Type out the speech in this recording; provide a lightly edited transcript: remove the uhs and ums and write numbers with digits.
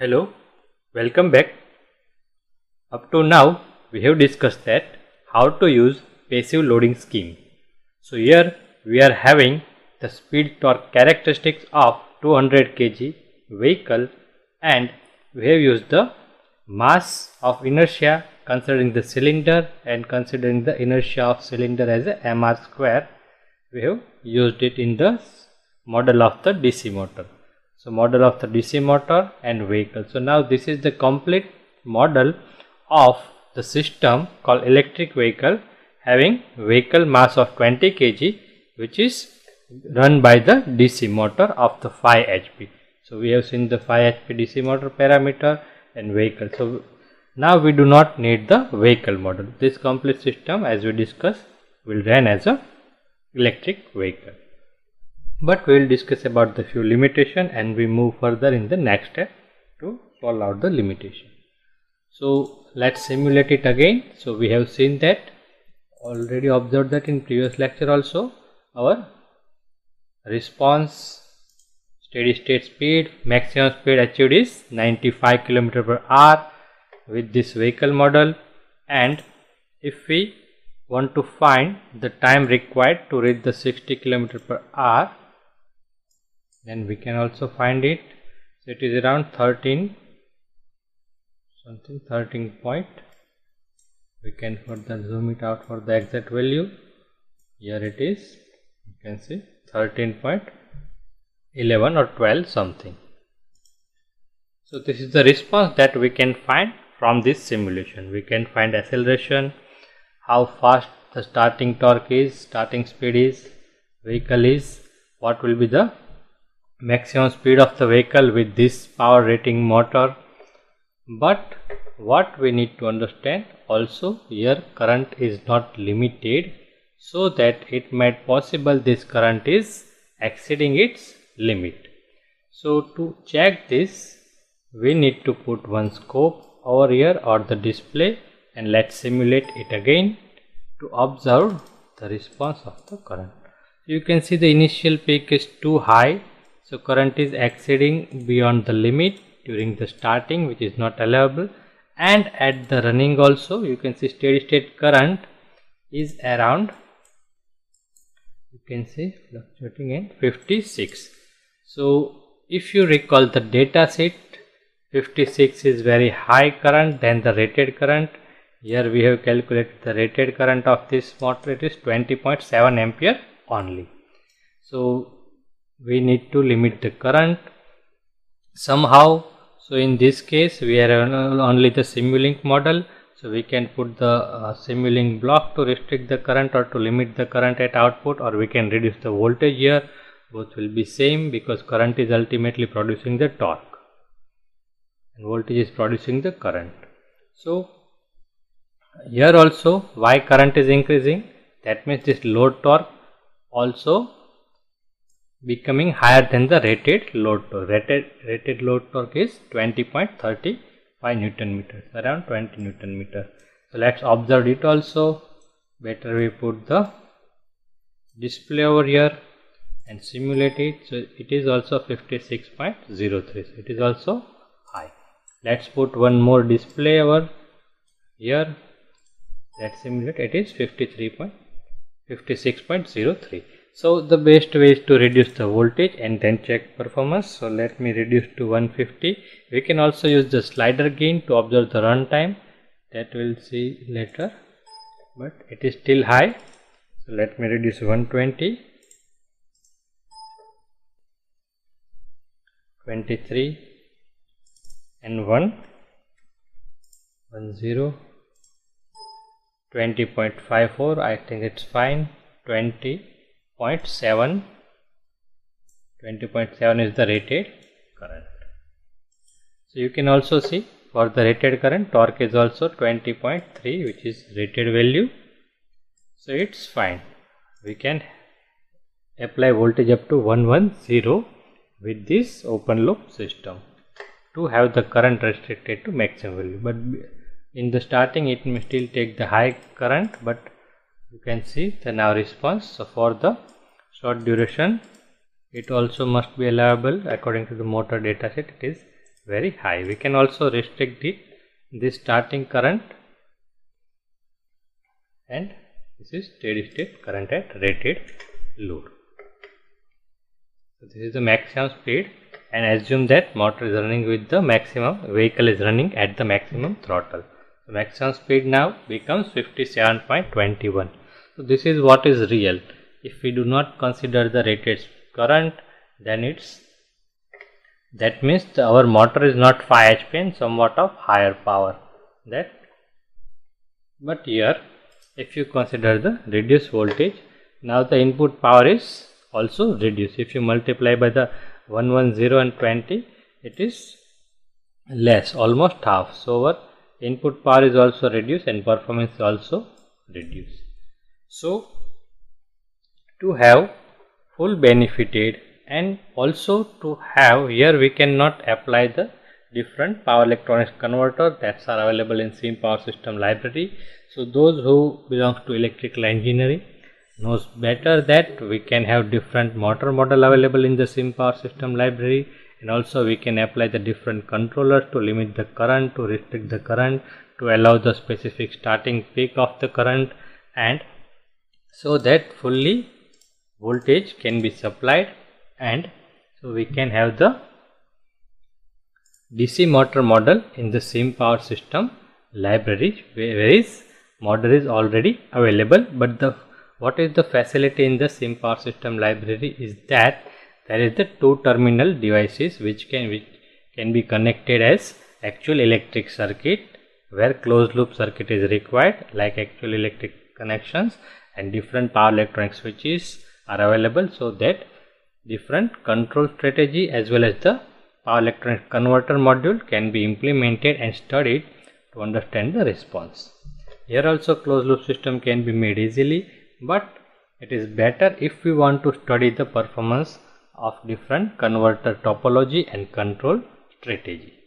Hello, welcome back. Up to now we have discussed that how to use passive loading scheme. So here we are having the speed torque characteristics of 200 kg vehicle, and we have used the mass of inertia considering the cylinder and considering the inertia of cylinder as a mr square. We have used it in the model of the DC motor. So model of the DC motor and vehicle. So now this is the complete model of the system called electric vehicle, having vehicle mass of 20 kg, which is run by the DC motor of the 5 HP. So we have seen the 5 HP DC motor parameter and vehicle. So now we do not need the vehicle model. This complete system, as we discussed, will run as a electric vehicle. But we will discuss about the few limitation and we move further in the next step to solve out the limitation. So let's simulate it again. So we have seen that, already observed that in previous lecture also. Our response steady state speed, maximum speed achieved is 95 km/h with this vehicle model, and if we want to find the time required to reach the 60 km/h, then we can also find it. So it is around 13 point. We can further zoom it out for the exact value. Here it is, you can see 13.11 or 12 something. So this is the response that we can find from this simulation. We can find acceleration, how fast the starting torque is, starting speed is, vehicle is, what will be the maximum speed of the vehicle with this power rating motor. But what we need to understand also, here current is not limited, so that it might possible this current is exceeding its limit. So to check this, we need to put one scope over here or the display, and let's simulate it again to observe the response of the current. You can see the initial peak is too high, so current is exceeding beyond the limit during the starting, which is not allowable, and at the running also you can see steady state current is around, you can see fluctuating in 56. So if you recall the data sheet, 56 is very high current than the rated current. Here we have calculated the rated current of this motor, it is 20.7 ampere only. So we need to limit the current somehow. So in this case we are only the Simulink model, so we can put the Simulink block to restrict the current or to limit the current at output, or we can reduce the voltage here. Both will be same because current is ultimately producing the torque and voltage is producing the current. So here also, why current is increasing, that means this load torque also becoming higher than the rated load torque. Rated load torque is 20.35 Newton meters, around 20 Newton meters. So let's observe it also. Better we put the display over here and simulate it. So it is also 56.03. So it is also high. Let's put one more display over here. Let's simulate, it is 56.03. So the best way is to reduce the voltage and then check performance. So let me reduce to 150. We can also use the slider gain to observe the run time, that we'll see later, but it is still high. So let me reduce 120, 23 and 10, 20.54, I think it's fine. 20.7 is the rated current. So you can also see for the rated current, torque is also 20.3, which is rated value. So it's fine. We can apply voltage up to 110 with this open loop system to have the current restricted to maximum value. But in the starting it may still take the high current, but you can see the now response. So for the short duration, it also must be allowable according to the motor dataset. It is very high. We can also restrict this starting current, and this is steady state current at rated load. So this is the maximum speed, and assume that motor is running with the maximum, vehicle is running at the maximum throttle. So maximum speed now becomes 57.21. So this is what is real. If we do not consider the rated current, then that means our motor is not 5 HP and somewhat of higher power. But here, if you consider the reduced voltage, now the input power is also reduced. If you multiply by the 110 and 20, it is less, almost half. So our input power is also reduced and performance is also reduced. So to have full benefited, and also to have, here we cannot apply the different power electronics converter that are available in SIM power system library. So those who belong to electrical engineering knows better that we can have different motor model available in the SIM power system library, and also we can apply the different controllers to limit the current, to restrict the current, to allow the specific starting peak of the current, and so that fully voltage can be supplied, and so we can have the DC motor model in the SIM power system library, whereas model is already available. But what is the facility in the SIM power system library is that there is the 2 terminal devices which can be connected as actual electric circuit, where closed loop circuit is required, like actual electric connections, and different power electronic switches are available, so that different control strategy as well as the power electronic converter module can be implemented and studied to understand the response. Here also closed loop system can be made easily, but it is better if we want to study the performance of different converter topology and control strategy.